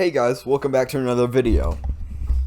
Hey guys, welcome back to another video.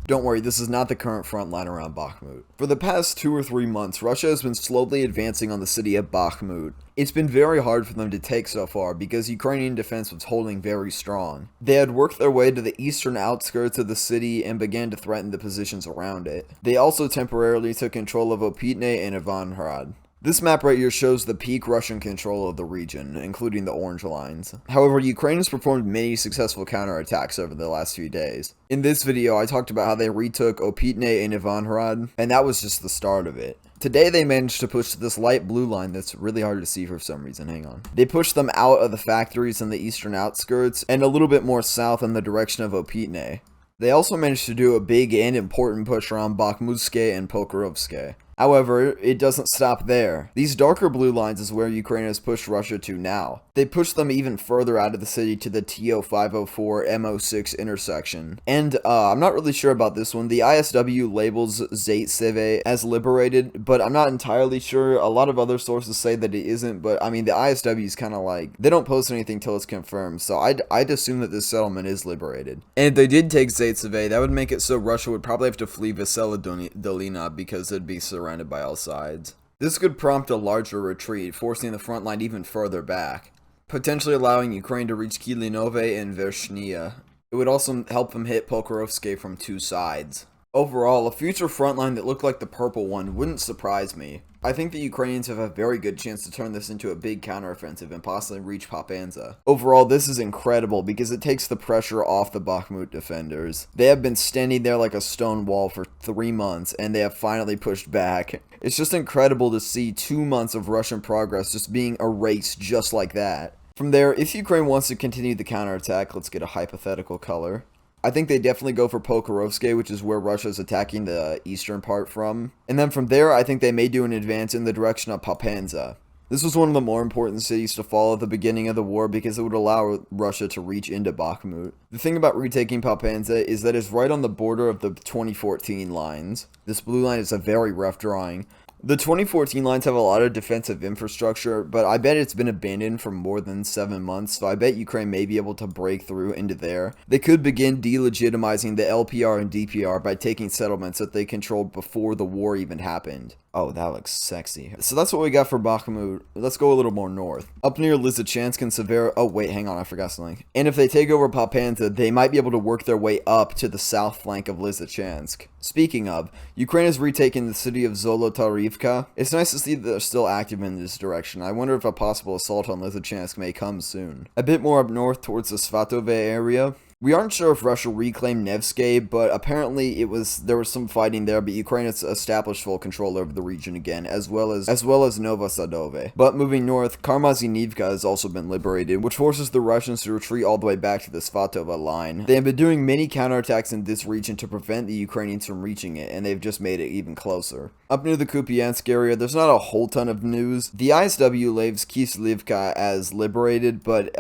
Don't worry, this is not the current front line around Bakhmut. For the past 2 or 3 months, Russia has been slowly advancing on the city of Bakhmut. It's been very hard for them to take so far because Ukrainian defense was holding very strong. They had worked their way to the eastern outskirts of the city and began to threaten the positions around it. They also temporarily took control of Opitne and Ivanhrad. This map right here shows the peak Russian control of the region, including the orange lines. However, Ukraine has performed many successful counterattacks over the last few days. In this video, I talked about how they retook Opitne and Ivanhrad, and that was just the start of it. Today they managed to push this light blue line that's really hard to see for some reason, hang on. They pushed them out of the factories in the eastern outskirts, and a little bit more south in the direction of Opitne. They also managed to do a big and important push around Bakhmutske and Pokrovske. However, it doesn't stop there. These darker blue lines is where Ukraine has pushed Russia to now. They pushed them even further out of the city to the TO504-MO6 intersection. And I'm not really sure about this one. The ISW labels svatove as liberated, but I'm not entirely sure. A lot of other sources say that it isn't, but I mean the ISW is kind of like, they don't post anything till it's confirmed, so I'd assume that this settlement is liberated. And if they did take svatove, that would make it so Russia would probably have to flee Vesela Dolina because it'd be surrounded by all sides. This could prompt a larger retreat, forcing the front line even further back, potentially allowing Ukraine to reach Kilinove and Vershnia. It would also help them hit Pokrovske from two sides. Overall, a future front line that looked like the purple one wouldn't surprise me. I think the Ukrainians have a very good chance to turn this into a big counteroffensive and possibly reach Papanza. Overall, this is incredible because it takes the pressure off the Bakhmut defenders. They have been standing there like a stone wall for 3 months, and they have finally pushed back. It's just incredible to see 2 months of Russian progress just being erased just like that. From there, if Ukraine wants to continue the counterattack, let's get a hypothetical color. I think they definitely go for Pokrovske, which is where Russia is attacking the eastern part from. And then from there, I think they may do an advance in the direction of Papanza. This was one of the more important cities to fall at the beginning of the war because it would allow Russia to reach into Bakhmut. The thing about retaking Papanza is that it's right on the border of the 2014 lines. This blue line is a very rough drawing. The 2014 lines have a lot of defensive infrastructure, but I bet it's been abandoned for more than 7 months, so I bet Ukraine may be able to break through into there. They could begin delegitimizing the LPR and DPR by taking settlements that they controlled before the war even happened. Oh, that looks sexy. So that's what we got for Bakhmut. Let's go a little more north. Up near Lysychansk and Severo. Oh, wait, hang on, I forgot something. And if they take over Papanza, they might be able to work their way up to the south flank of Lysychansk. Speaking of, Ukraine has retaken the city of Zolotarivka. It's nice to see that they're still active in this direction. I wonder if a possible assault on Lysychansk may come soon. A bit more up north towards the Svatove area. We aren't sure if Russia reclaimed Nevsky, but apparently there was some fighting there, but Ukraine has established full control over the region again, as well as Novosadove. But moving north, Karmazinivka has also been liberated, which forces the Russians to retreat all the way back to the Svatove line. They have been doing many counterattacks in this region to prevent the Ukrainians from reaching it, and they've just made it even closer. Up near the Kupiansk area, there's not a whole ton of news. The ISW labels Kislivka as liberated, but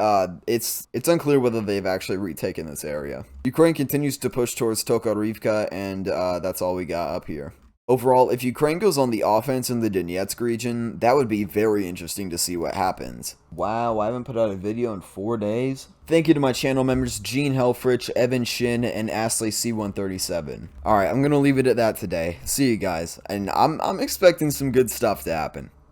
it's unclear whether they've actually retaken this area. Ukraine continues to push towards Tokarivka, and that's all we got up here. Overall, if Ukraine goes on the offense in the Donetsk region, that would be very interesting to see what happens. Wow, I haven't put out a video in 4 days. Thank you to my channel members Gene Helfrich, Evan Shin, and Astley C137. Alright, I'm gonna leave it at that today. See you guys, and I'm expecting some good stuff to happen.